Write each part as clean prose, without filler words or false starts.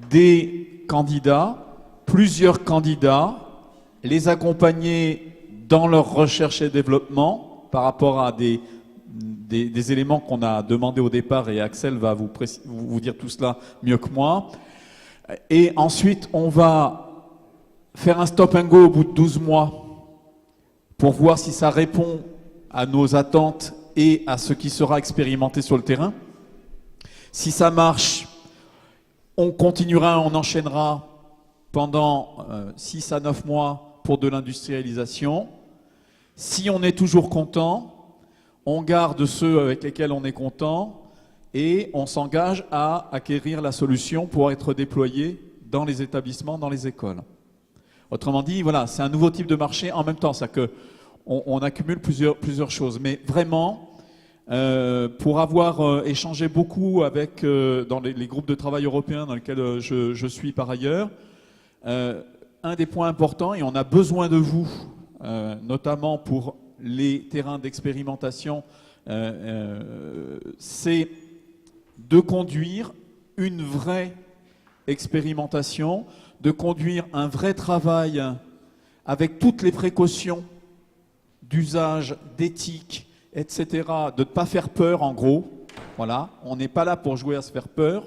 des candidats, plusieurs candidats, les accompagner dans leur recherche et développement par rapport à des éléments qu'on a demandé au départ, et Axel va vous dire tout cela mieux que moi. Et ensuite, on va faire un stop and go au bout de 12 mois pour voir si ça répond à nos attentes et à ce qui sera expérimenté sur le terrain. Si ça marche, on continuera, on enchaînera pendant 6 à 9 mois pour de l'industrialisation. Si on est toujours content, on garde ceux avec lesquels on est content et on s'engage à acquérir la solution pour être déployée dans les établissements, dans les écoles. Autrement dit, voilà, c'est un nouveau type de marché en même temps, c'est-à-dire qu'on accumule plusieurs choses. Mais vraiment, pour avoir échangé beaucoup avec, dans les groupes de travail européens dans lesquels je suis par ailleurs, un des points importants, et on a besoin de vous, notamment pour les terrains d'expérimentation, c'est de conduire une vraie expérimentation, de conduire un vrai travail avec toutes les précautions d'usage, d'éthique, etc., de ne pas faire peur en gros. Voilà, on n'est pas là pour jouer à se faire peur,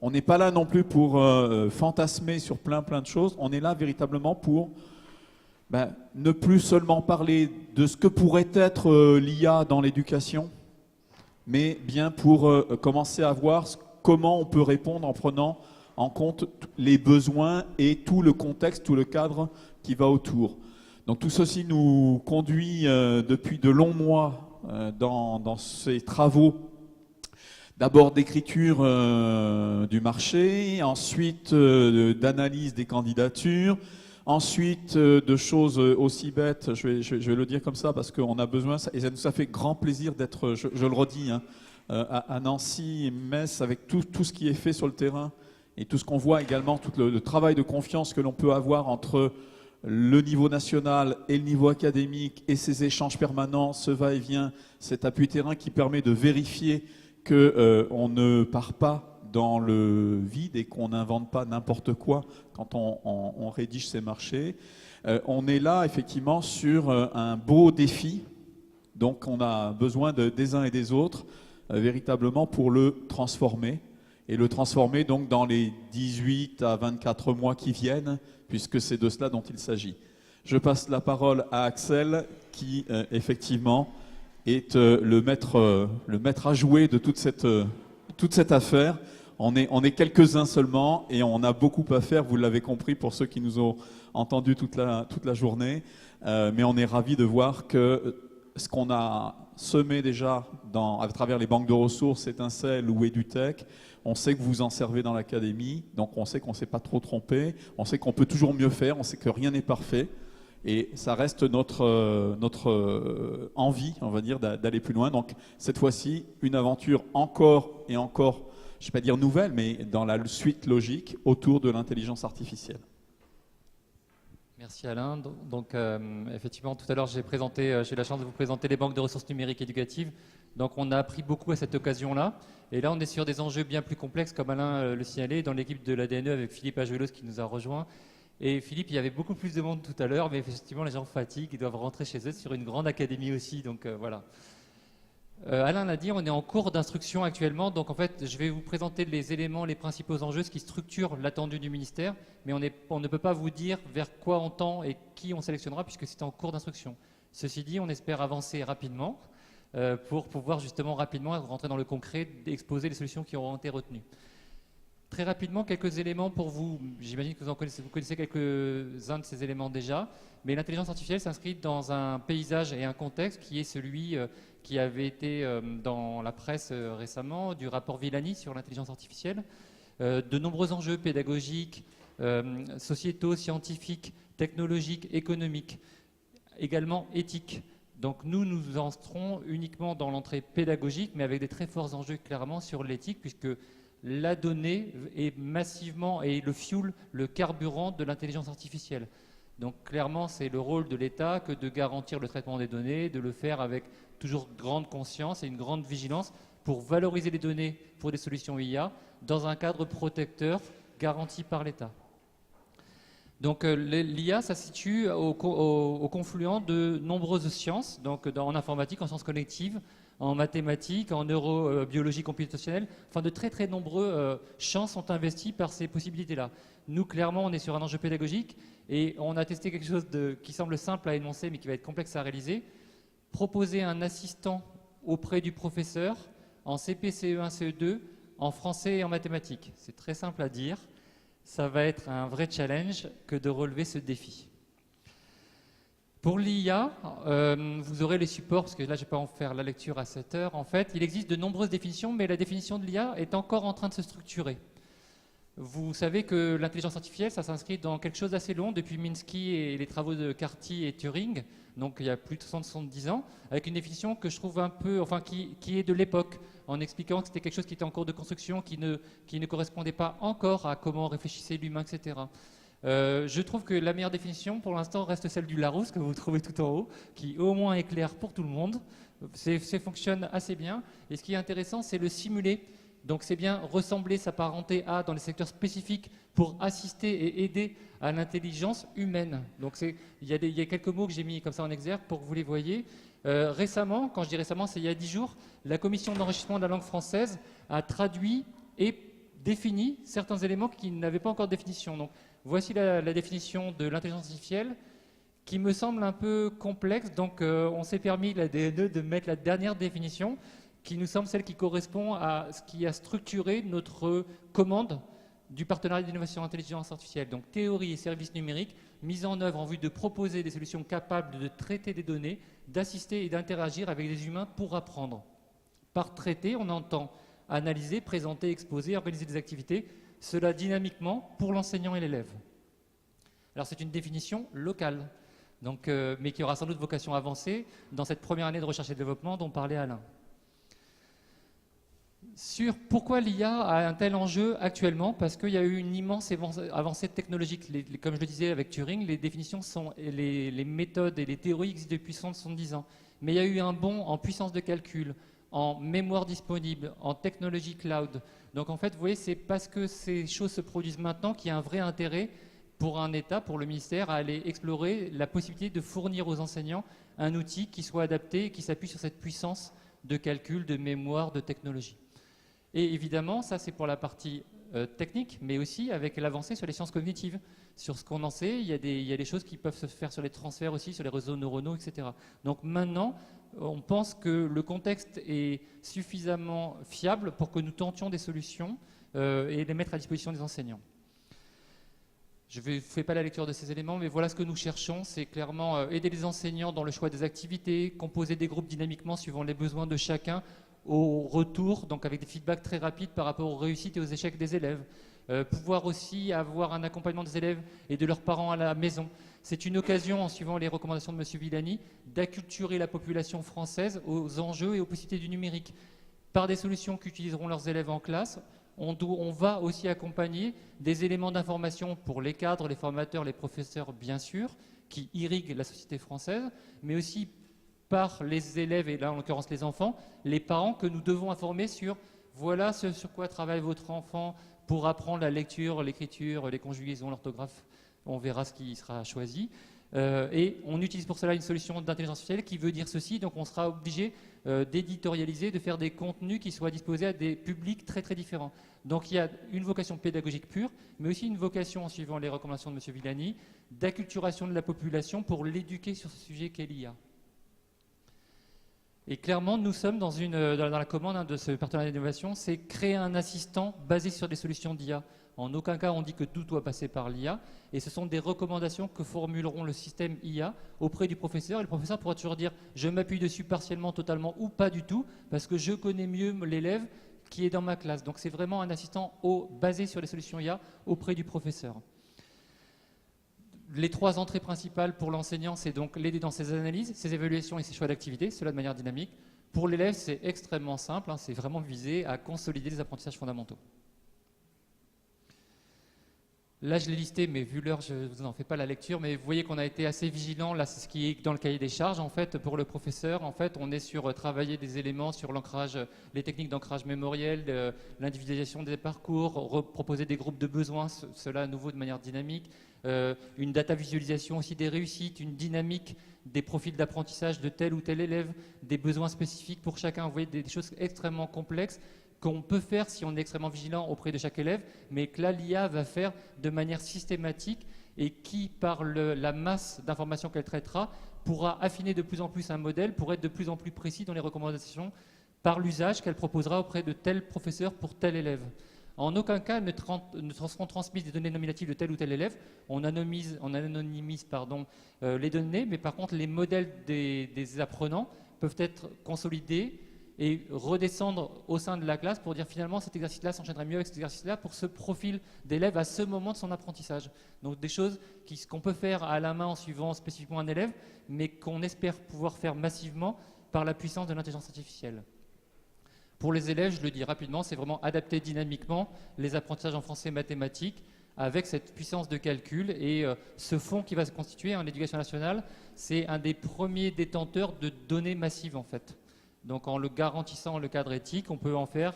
on n'est pas là non plus pour fantasmer sur plein de choses, on est là véritablement pour ne plus seulement parler de ce que pourrait être l'IA dans l'éducation, mais bien pour commencer à voir comment on peut répondre en prenant en compte les besoins et tout le contexte, tout le cadre qui va autour. Donc tout ceci nous conduit depuis de longs mois dans ces travaux, d'abord d'écriture du marché, ensuite d'analyse des candidatures, ensuite de choses aussi bêtes, je vais le dire comme ça parce qu'on a besoin, et ça nous a fait grand plaisir d'être, je le redis, hein, à Nancy et Metz avec tout ce qui est fait sur le terrain et tout ce qu'on voit également, tout le travail de confiance que l'on peut avoir entre le niveau national et le niveau académique et ces échanges permanents, ce va-et-vient, cet appui terrain qui permet de vérifier qu'on ne part pas dans le vide et qu'on n'invente pas n'importe quoi quand on rédige ces marchés. On est là effectivement sur un beau défi, donc on a besoin des uns et des autres véritablement pour le transformer. Et le transformer donc dans les 18 à 24 mois qui viennent, puisque c'est de cela dont il s'agit. Je passe la parole à Axel, qui effectivement est le maître à jouer de toute cette affaire. On est quelques-uns seulement et on a beaucoup à faire, vous l'avez compris pour ceux qui nous ont entendus toute la journée. Mais on est ravis de voir que ce qu'on a semé déjà à travers les banques de ressources, Étincelle ou EduTech, on sait que vous en servez dans l'académie, donc on sait qu'on ne s'est pas trop trompé, on sait qu'on peut toujours mieux faire, on sait que rien n'est parfait. Et ça reste notre envie, on va dire, d'aller plus loin. Donc cette fois-ci, une aventure encore et encore, je ne vais pas dire nouvelle, mais dans la suite logique autour de l'intelligence artificielle. Merci Alain. Donc effectivement, tout à l'heure, j'ai eu la chance de vous présenter les banques de ressources numériques éducatives. Donc on a appris beaucoup à cette occasion-là. Et là, on est sur des enjeux bien plus complexes, comme Alain le signalait, dans l'équipe de l'ADNE avec Philippe Agelos qui nous a rejoints. Et Philippe, il y avait beaucoup plus de monde tout à l'heure, mais effectivement, les gens fatiguent, ils doivent rentrer chez eux sur une grande académie aussi. Donc voilà. Alain l'a dit, on est en cours d'instruction actuellement. Donc en fait, je vais vous présenter les éléments, les principaux enjeux, ce qui structure l'attendu du ministère. Mais on ne peut pas vous dire vers quoi on tend et qui on sélectionnera, puisque c'est en cours d'instruction. Ceci dit, on espère avancer rapidement pour pouvoir justement rapidement rentrer dans le concret, exposer les solutions qui auront été retenues. Très rapidement, quelques éléments pour vous. J'imagine que vous connaissez quelques-uns de ces éléments déjà. Mais l'intelligence artificielle s'inscrit dans un paysage et un contexte qui est celui qui avait été dans la presse récemment, du rapport Villani sur l'intelligence artificielle. De nombreux enjeux pédagogiques, sociétaux, scientifiques, technologiques, économiques, également éthiques. Donc nous entrons uniquement dans l'entrée pédagogique, mais avec des très forts enjeux clairement sur l'éthique, puisque la donnée est massivement et le fuel, le carburant de l'intelligence artificielle. Donc clairement, c'est le rôle de l'État que de garantir le traitement des données, de le faire avec toujours grande conscience et une grande vigilance pour valoriser les données pour des solutions IA dans un cadre protecteur garantie par l'État. Donc l'IA, ça se situe au confluent de nombreuses sciences, donc en informatique, en sciences collectives, en mathématiques, en neurobiologie computationnelle. Enfin, de très très nombreux champs sont investis par ces possibilités-là. Nous, clairement, on est sur un enjeu pédagogique et on a testé quelque chose qui semble simple à énoncer mais qui va être complexe à réaliser. Proposer un assistant auprès du professeur en CP, CE1, CE2, en français et en mathématiques. C'est très simple à dire. Ça va être un vrai challenge que de relever ce défi. Pour l'IA, vous aurez les supports, parce que là je ne vais pas en faire la lecture à cette heure. En fait, il existe de nombreuses définitions, mais la définition de l'IA est encore en train de se structurer. Vous savez que l'intelligence artificielle, ça s'inscrit dans quelque chose d'assez long, depuis Minsky et les travaux de Carty et Turing, donc il y a plus de 170 ans, avec une définition que je trouve un peu, enfin qui est de l'époque, en expliquant que c'était quelque chose qui était en cours de construction, qui ne correspondait pas encore à comment réfléchissait l'humain, etc. Je trouve que la meilleure définition, pour l'instant, reste celle du Larousse, que vous trouvez tout en haut, qui au moins est claire pour tout le monde. Ça fonctionne assez bien. Et ce qui est intéressant, c'est le simuler. Donc c'est bien ressembler, s'apparenter à, dans les secteurs spécifiques, pour assister et aider à l'intelligence humaine. Donc il y a quelques mots que j'ai mis comme ça en exergue pour que vous les voyez. Récemment, quand je dis récemment, c'est il y a 10 jours, la commission d'enrichissement de la langue française a traduit et défini certains éléments qui n'avaient pas encore de définition. Donc voici la définition de l'intelligence artificielle qui me semble un peu complexe. Donc on s'est permis, la DNE, de mettre la dernière définition qui nous semble celle qui correspond à ce qui a structuré notre commande du partenariat d'innovation intelligence artificielle. Donc théorie et services numériques mis en œuvre en vue de proposer des solutions capables de traiter des données, d'assister et d'interagir avec des humains pour apprendre. Par traiter, on entend analyser, présenter, exposer, organiser des activités, cela dynamiquement pour l'enseignant et l'élève. Alors c'est une définition locale, donc, mais qui aura sans doute vocation avancée dans cette première année de recherche et développement dont parlait Alain. Sur pourquoi l'IA a un tel enjeu actuellement, parce qu'il y a eu une immense avancée technologique. Comme je le disais avec Turing, les définitions les méthodes et les théories existent depuis 170 ans. Mais il y a eu un bond en puissance de calcul, en mémoire disponible, en technologie cloud. Donc en fait, vous voyez, c'est parce que ces choses se produisent maintenant qu'il y a un vrai intérêt pour un État, pour le ministère, à aller explorer la possibilité de fournir aux enseignants un outil qui soit adapté et qui s'appuie sur cette puissance de calcul, de mémoire, de technologie. Et évidemment, ça c'est pour la partie technique, mais aussi avec l'avancée sur les sciences cognitives. Sur ce qu'on en sait, il y a des choses qui peuvent se faire sur les transferts aussi, sur les réseaux neuronaux, etc. Donc maintenant, on pense que le contexte est suffisamment fiable pour que nous tentions des solutions et les mettre à disposition des enseignants. Je ne fais pas la lecture de ces éléments, mais voilà ce que nous cherchons, c'est clairement aider les enseignants dans le choix des activités, composer des groupes dynamiquement suivant les besoins de chacun, au retour, donc avec des feedbacks très rapides par rapport aux réussites et aux échecs des élèves. Pouvoir aussi avoir un accompagnement des élèves et de leurs parents à la maison. C'est une occasion, en suivant les recommandations de M. Villani, d'acculturer la population française aux enjeux et aux possibilités du numérique. Par des solutions qu'utiliseront leurs élèves en classe, on va aussi accompagner des éléments d'information pour les cadres, les formateurs, les professeurs, bien sûr, qui irriguent la société française, mais aussi par les élèves, et là en l'occurrence les enfants, les parents que nous devons informer sur voilà ce sur quoi travaille votre enfant pour apprendre la lecture, l'écriture, les conjugaisons, l'orthographe. On verra ce qui sera choisi. Et on utilise pour cela une solution d'intelligence artificielle qui veut dire ceci, donc on sera obligé d'éditorialiser, de faire des contenus qui soient disposés à des publics très très différents. Donc il y a une vocation pédagogique pure, mais aussi une vocation, en suivant les recommandations de M. Villani, d'acculturation de la population pour l'éduquer sur ce sujet qu'est l'IA. Et clairement, nous sommes dans la commande de ce partenariat d'innovation, c'est créer un assistant basé sur des solutions d'IA. En aucun cas, on dit que tout doit passer par l'IA. Et ce sont des recommandations que formuleront le système IA auprès du professeur. Et le professeur pourra toujours dire « je m'appuie dessus partiellement, totalement ou pas du tout, parce que je connais mieux l'élève qui est dans ma classe ». Donc c'est vraiment un assistant basé sur les solutions IA auprès du professeur. Les trois entrées principales pour l'enseignant, c'est donc l'aider dans ses analyses, ses évaluations et ses choix d'activité, cela de manière dynamique. Pour l'élève, c'est extrêmement simple, c'est vraiment visé à consolider les apprentissages fondamentaux. Là, je l'ai listé, mais vu l'heure, je ne vous en fais pas la lecture. Mais vous voyez qu'on a été assez vigilant. Là, c'est ce qui est dans le cahier des charges. En fait, pour le professeur, en fait, on est sur travailler des éléments sur l'ancrage, les techniques d'ancrage mémoriel, l'individualisation des parcours, proposer des groupes de besoins, cela à nouveau de manière dynamique, une data visualisation aussi des réussites, une dynamique des profils d'apprentissage de tel ou tel élève, des besoins spécifiques pour chacun. Vous voyez, des choses extrêmement complexes qu'on peut faire si on est extrêmement vigilant auprès de chaque élève, mais que là, l'IA va faire de manière systématique et qui, par la masse d'informations qu'elle traitera, pourra affiner de plus en plus un modèle pour être de plus en plus précis dans les recommandations par l'usage qu'elle proposera auprès de tel professeur pour tel élève. En aucun cas, ne seront transmises des données nominatives de tel ou tel élève. On anonymise les données, mais par contre, les modèles des apprenants peuvent être consolidés et redescendre au sein de la classe pour dire finalement cet exercice-là s'enchaînerait mieux avec cet exercice-là pour ce profil d'élève à ce moment de son apprentissage. Donc des choses qu'on peut faire à la main en suivant spécifiquement un élève, mais qu'on espère pouvoir faire massivement par la puissance de l'intelligence artificielle. Pour les élèves, je le dis rapidement, c'est vraiment adapter dynamiquement les apprentissages en français et mathématiques avec cette puissance de calcul et ce fonds qui va se constituer en éducation nationale, c'est un des premiers détenteurs de données massives en fait. Donc en le garantissant le cadre éthique, on peut en faire,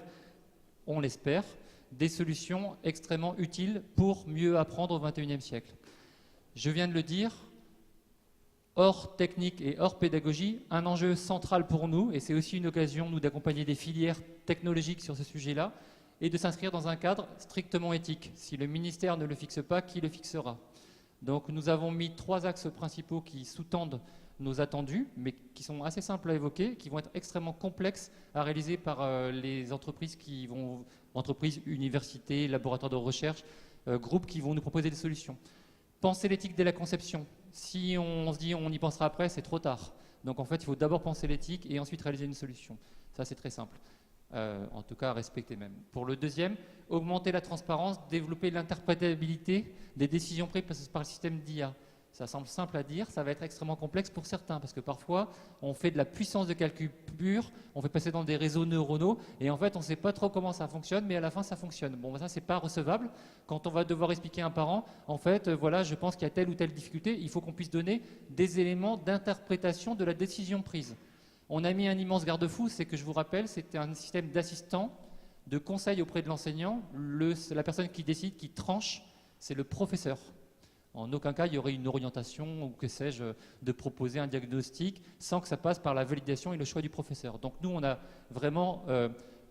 on l'espère, des solutions extrêmement utiles pour mieux apprendre au XXIe siècle. Je viens de le dire, hors technique et hors pédagogie, un enjeu central pour nous, et c'est aussi une occasion, nous, d'accompagner des filières technologiques sur ce sujet-là, et de s'inscrire dans un cadre strictement éthique. Si le ministère ne le fixe pas, qui le fixera? Donc nous avons mis 3 axes principaux qui sous-tendent nos attendus, mais qui sont assez simples à évoquer, qui vont être extrêmement complexes à réaliser par les entreprises entreprises, universités, laboratoires de recherche, groupes qui vont nous proposer des solutions. Penser l'éthique dès la conception. Si on se dit on y pensera après, c'est trop tard. Donc en fait, il faut d'abord penser l'éthique et ensuite réaliser une solution. Ça, c'est très simple. En tout cas, à respecter même. Pour le deuxième, augmenter la transparence, développer l'interprétabilité des décisions prises par le système d'IA. Ça semble simple à dire, ça va être extrêmement complexe pour certains, parce que parfois, on fait de la puissance de calcul pure, on fait passer dans des réseaux neuronaux, et en fait, on ne sait pas trop comment ça fonctionne, mais à la fin, ça fonctionne. Bon, ça, c'est pas recevable. Quand on va devoir expliquer à un parent, en fait, voilà, je pense qu'il y a telle ou telle difficulté, il faut qu'on puisse donner des éléments d'interprétation de la décision prise. On a mis un immense garde-fou, c'est que je vous rappelle, c'était un système d'assistant, de conseil auprès de l'enseignant. La personne qui décide, qui tranche, c'est le professeur. En aucun cas, il y aurait une orientation ou que sais-je, de proposer un diagnostic sans que ça passe par la validation et le choix du professeur. Donc nous, on a vraiment,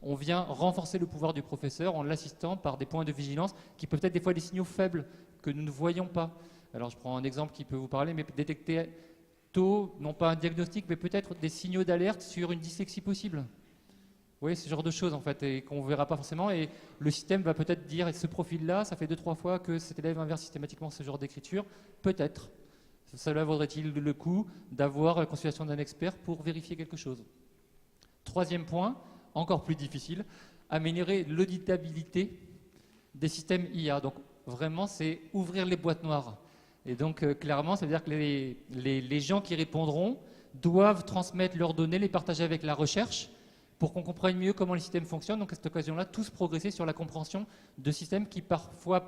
on vient renforcer le pouvoir du professeur en l'assistant par des points de vigilance qui peuvent être des fois des signaux faibles que nous ne voyons pas. Alors je prends un exemple qui peut vous parler, mais détecter tôt, non pas un diagnostic, mais peut-être des signaux d'alerte sur une dyslexie possible. Vous voyez, ce genre de choses en fait, et qu'on ne verra pas forcément. Et le système va peut-être dire, et ce profil-là, ça fait 2-3 fois que cet élève inverse systématiquement ce genre d'écriture. Peut-être. Cela vaudrait-il le coup d'avoir la consultation d'un expert pour vérifier quelque chose. Troisième point, encore plus difficile, améliorer l'auditabilité des systèmes IA. Donc vraiment, c'est ouvrir les boîtes noires. Et donc clairement, ça veut dire que les gens qui répondront doivent transmettre leurs données, les partager avec la recherche, pour qu'on comprenne mieux comment les systèmes fonctionnent. Donc à cette occasion-là, tous progresser sur la compréhension de systèmes qui parfois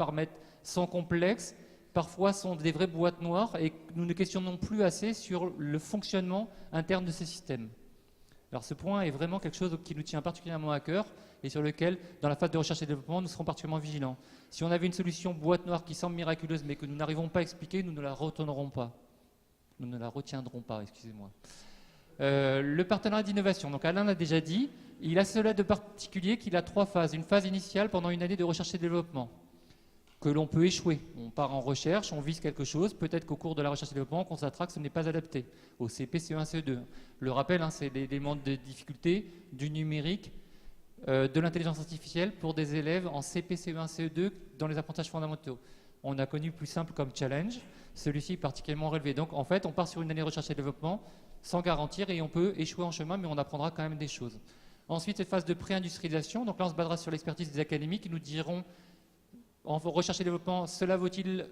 sont complexes, parfois sont des vraies boîtes noires, et nous ne questionnons plus assez sur le fonctionnement interne de ces systèmes. Alors ce point est vraiment quelque chose qui nous tient particulièrement à cœur et sur lequel, dans la phase de recherche et développement, nous serons particulièrement vigilants. Si on avait une solution boîte noire qui semble miraculeuse mais que nous n'arrivons pas à expliquer, nous ne la retiendrons pas. Nous ne la retiendrons pas, excusez-moi. Le partenariat d'innovation, donc Alain l'a déjà dit, il a cela de particulier qu'il a 3 phases. Une phase initiale pendant une année de recherche et développement, que l'on peut échouer. On part en recherche, on vise quelque chose, peut-être qu'au cours de la recherche et développement, on constatera que ce n'est pas adapté au CP, CE1, CE2. Le rappel, c'est l'élément de difficulté du numérique, de l'intelligence artificielle pour des élèves en CP, CE1, CE2 dans les apprentissages fondamentaux. On a connu plus simple comme challenge, celui-ci est particulièrement relevé. Donc en fait, on part sur une année de recherche et développement sans garantir et on peut échouer en chemin, mais on apprendra quand même des choses. Ensuite, cette phase de pré-industrialisation, donc là on se basera sur l'expertise des académiques qui nous diront en recherche et développement, cela vaut-il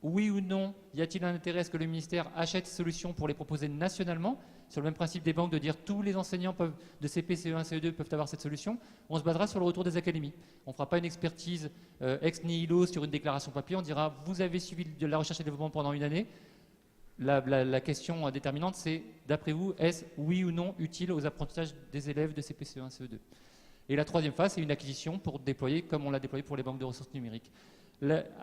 oui ou non, y a-t-il un intérêt à ce que le ministère achète ces solutions pour les proposer nationalement, sur le même principe des banques de dire tous les enseignants de CP, CE1, CE2 peuvent avoir cette solution. On se basera sur le retour des académies. On ne fera pas une expertise ex nihilo sur une déclaration papier. On dira vous avez suivi de la recherche et développement pendant une année. La question déterminante, c'est d'après vous, est-ce oui ou non utile aux apprentissages des élèves de CP, CE1, CE2 ? Et la troisième phase, c'est une acquisition pour déployer comme on l'a déployé pour les banques de ressources numériques.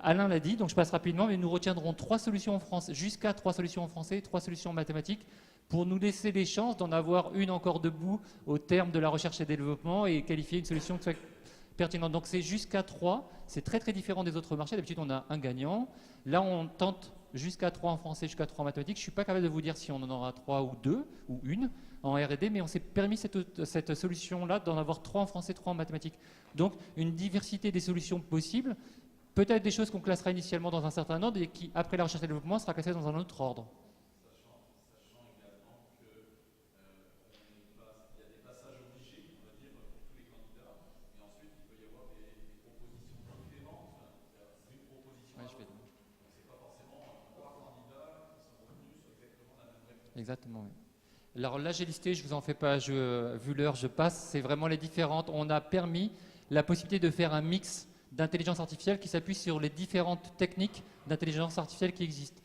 Alain l'a dit, donc je passe rapidement, mais nous retiendrons 3 solutions en français, jusqu'à 3 solutions en français, 3 solutions en mathématiques, pour nous laisser les chances d'en avoir une encore debout au terme de la recherche et développement et qualifier une solution qui soit pertinente. Donc c'est jusqu'à 3, c'est très très différent des autres marchés. D'habitude on a un gagnant. Là on tente jusqu'à 3 en français, jusqu'à 3 en mathématiques. Je ne suis pas capable de vous dire si on en aura 3 ou 2 ou une en R&D, mais on s'est permis cette solution-là d'en avoir 3 en français, 3 en mathématiques. Donc une diversité des solutions possibles. Peut-être des choses qu'on classera initialement dans un certain ordre et qui, après la recherche et le développement, sera classée dans un autre ordre. Sachant également qu'il y a des passages obligés, on va dire, pour tous les candidats, mais ensuite il peut y avoir des propositions différentes. Une proposition, Ouais, donc c'est pas forcément 3 candidats qui sont retenus sur exactement la même réponse. Exactement, oui. Alors là, j'ai listé, je ne vous en fais pas, vu l'heure, je passe. C'est vraiment les différentes. On a permis la possibilité de faire un mix d'intelligence artificielle qui s'appuie sur les différentes techniques d'intelligence artificielle qui existent,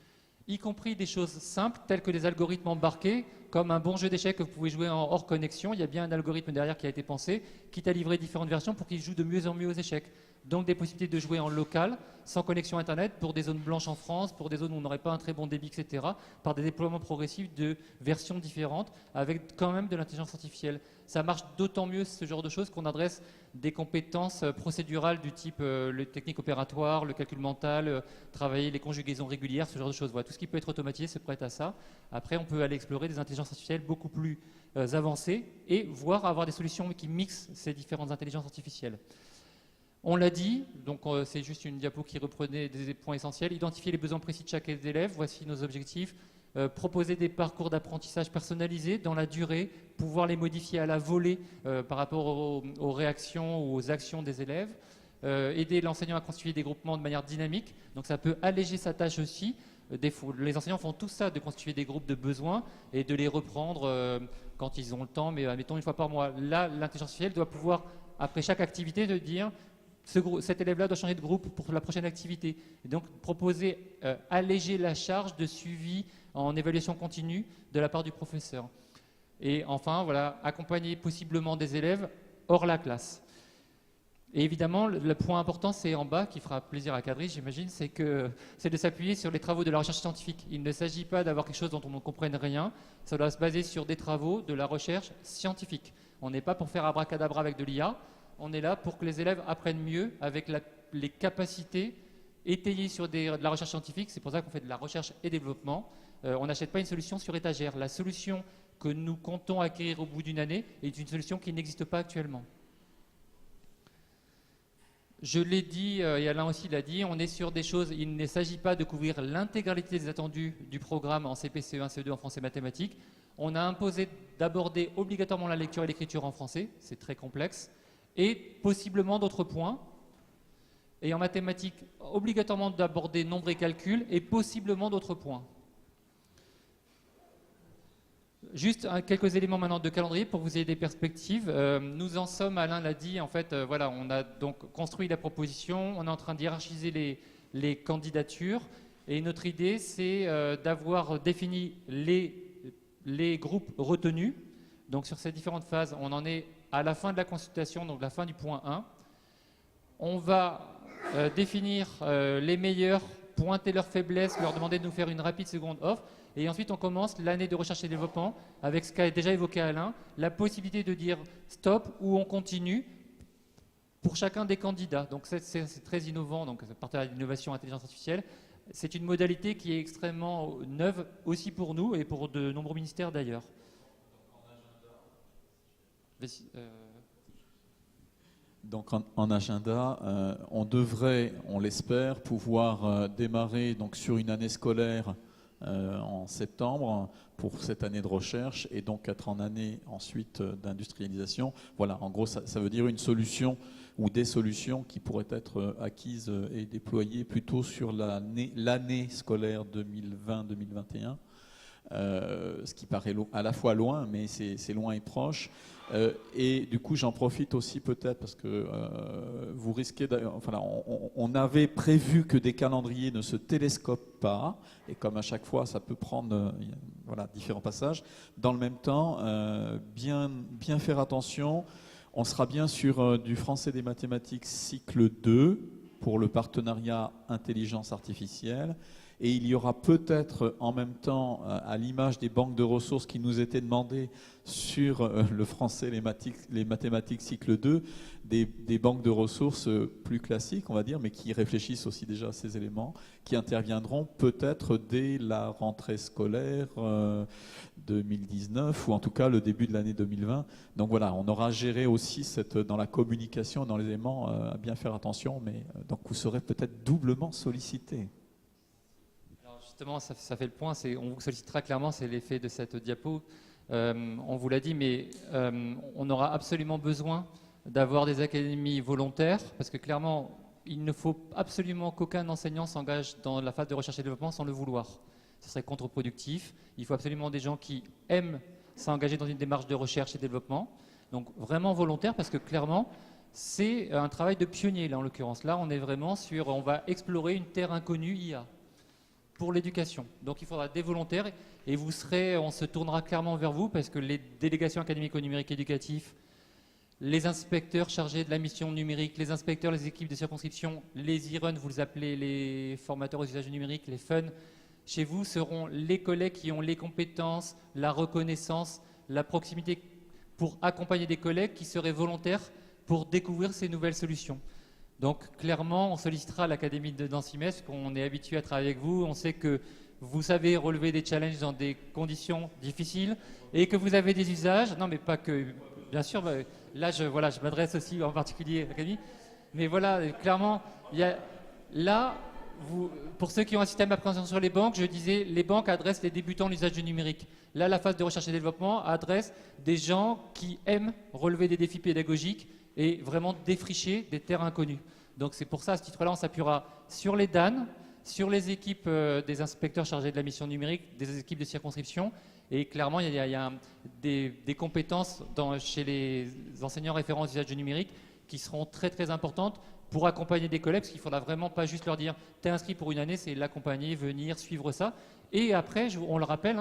y compris des choses simples telles que des algorithmes embarqués, comme un bon jeu d'échecs que vous pouvez jouer en hors connexion. Il y a bien un algorithme derrière qui a été pensé, quitte à livrer différentes versions pour qu'il joue de mieux en mieux aux échecs. Donc des possibilités de jouer en local, sans connexion Internet, pour des zones blanches en France, pour des zones où on n'aurait pas un très bon débit, etc., par des déploiements progressifs de versions différentes, avec quand même de l'intelligence artificielle. Ça marche d'autant mieux, ce genre de choses, qu'on adresse des compétences procédurales du type les techniques opératoires, le calcul mental, travailler les conjugaisons régulières, ce genre de choses. Voilà, tout ce qui peut être automatisé se prête à ça. Après, on peut aller explorer des intelligences artificielles beaucoup plus avancées et voir avoir des solutions qui mixent ces différentes intelligences artificielles. On l'a dit, donc c'est juste une diapo qui reprenait des points essentiels. Identifier les besoins précis de chaque élève, voici nos objectifs. Proposer des parcours d'apprentissage personnalisés dans la durée, pouvoir les modifier à la volée par rapport aux réactions ou aux actions des élèves. Aider l'enseignant à constituer des groupements de manière dynamique, donc ça peut alléger sa tâche aussi. Les enseignants font tout ça, de constituer des groupes de besoins et de les reprendre quand ils ont le temps, mais admettons une fois par mois. Là, l'intelligence artificielle doit pouvoir, après chaque activité, de dire cet élève-là doit changer de groupe pour la prochaine activité. Et donc proposer, alléger la charge de suivi en évaluation continue de la part du professeur. Et enfin, voilà, accompagner possiblement des élèves hors la classe. Et évidemment, le point important, c'est en bas, qui fera plaisir à Kadri, j'imagine, c'est de s'appuyer sur les travaux de la recherche scientifique. Il ne s'agit pas d'avoir quelque chose dont on ne comprenne rien, ça doit se baser sur des travaux de la recherche scientifique. On n'est pas pour faire abracadabra avec de l'IA, on est là pour que les élèves apprennent mieux avec les capacités étayées sur de la recherche scientifique. C'est pour ça qu'on fait de la recherche et développement. On n'achète pas une solution sur étagère. La solution que nous comptons acquérir au bout d'une année est une solution qui n'existe pas actuellement. Je l'ai dit, et Alain aussi l'a dit, on est sur des choses, il ne s'agit pas de couvrir l'intégralité des attendus du programme en CP, CE1, CE2 en français et mathématiques. On a imposé d'aborder obligatoirement la lecture et l'écriture en français, c'est très complexe, et possiblement d'autres points. Et en mathématiques, obligatoirement d'aborder nombre et calcul, et possiblement d'autres points. Juste quelques éléments maintenant de calendrier pour que vous ayez des perspectives. Nous en sommes, Alain l'a dit, en fait, voilà, on a donc construit la proposition, on est en train d'hiérarchiser les candidatures, et notre idée, c'est d'avoir défini les groupes retenus. Donc sur ces différentes phases, on en est à la fin de la consultation, donc la fin du point 1. On va définir les meilleurs, pointer leurs faiblesses, leur demander de nous faire une rapide seconde offre. Et ensuite, on commence l'année de recherche et développement avec ce qu'a déjà évoqué Alain, la possibilité de dire stop ou on continue pour chacun des candidats. Donc c'est très innovant, donc à partir de l'innovation intelligence artificielle. C'est une modalité qui est extrêmement neuve aussi pour nous et pour de nombreux ministères d'ailleurs. Donc en agenda, on devrait, on l'espère, pouvoir démarrer donc sur une année scolaire en septembre pour cette année de recherche et donc être en année ensuite d'industrialisation. Voilà, en gros, ça veut dire une solution ou des solutions qui pourraient être acquises et déployées plutôt sur l'année scolaire 2020-2021. Ce qui paraît à la fois loin, mais c'est loin et proche. Et du coup, j'en profite aussi peut-être parce que vous risquez... on avait prévu que des calendriers ne se télescopent pas, et comme à chaque fois, ça peut prendre différents passages. Dans le même temps, bien faire attention. On sera bien sur du français des mathématiques cycle 2 pour le partenariat intelligence artificielle. Et il y aura peut-être en même temps, à l'image des banques de ressources qui nous étaient demandées sur le français, les mathématiques cycle 2, des banques de ressources plus classiques, on va dire, mais qui réfléchissent aussi déjà à ces éléments, qui interviendront peut-être dès la rentrée scolaire 2019, ou en tout cas le début de l'année 2020. Donc voilà, on aura géré aussi dans la communication, dans les éléments, à bien faire attention, mais donc vous serez peut-être doublement sollicité. Justement, ça fait le point, on vous sollicitera clairement, c'est l'effet de cette diapo. On vous l'a dit, mais on aura absolument besoin d'avoir des académies volontaires, parce que clairement, il ne faut absolument qu'aucun enseignant s'engage dans la phase de recherche et développement sans le vouloir. Ce serait contre-productif. Il faut absolument des gens qui aiment s'engager dans une démarche de recherche et développement. Donc vraiment volontaire, parce que clairement, c'est un travail de pionnier, là en l'occurrence. Là, on est vraiment on va explorer une terre inconnue IA. Pour l'éducation. Donc il faudra des volontaires et on se tournera clairement vers vous parce que les délégations académico-numériques éducatifs, les inspecteurs chargés de la mission numérique, les inspecteurs, les équipes de circonscription, les e-run, vous les appelez les formateurs aux usages du numérique, les fun, chez vous seront les collègues qui ont les compétences, la reconnaissance, la proximité pour accompagner des collègues qui seraient volontaires pour découvrir ces nouvelles solutions. Donc clairement, on sollicitera l'Académie de Nancy Metz, qu'on est habitué à travailler avec vous. On sait que vous savez relever des challenges dans des conditions difficiles et que vous avez des usages. Non, mais pas que, bien sûr. Là, je m'adresse aussi en particulier à l'Académie. Mais voilà, clairement, pour ceux qui ont un système d'appréhension sur les banques, je disais, les banques adressent les débutants à l'usage du numérique. Là, la phase de recherche et développement adresse des gens qui aiment relever des défis pédagogiques et vraiment défricher des terres inconnues. Donc c'est pour ça, à ce titre-là, on s'appuiera sur les DAN, sur les équipes des inspecteurs chargés de la mission numérique, des équipes de circonscription. Et clairement, il y a des compétences chez les enseignants référents aux usages du numérique qui seront très très importantes pour accompagner des collègues, parce qu'il ne faudra vraiment pas juste leur dire « t'es inscrit pour une année », c'est l'accompagner, venir, suivre ça. Et après, on le rappelle,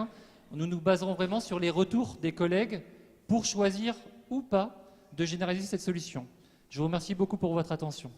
nous nous baserons vraiment sur les retours des collègues pour choisir ou pas de généraliser cette solution. Je vous remercie beaucoup pour votre attention.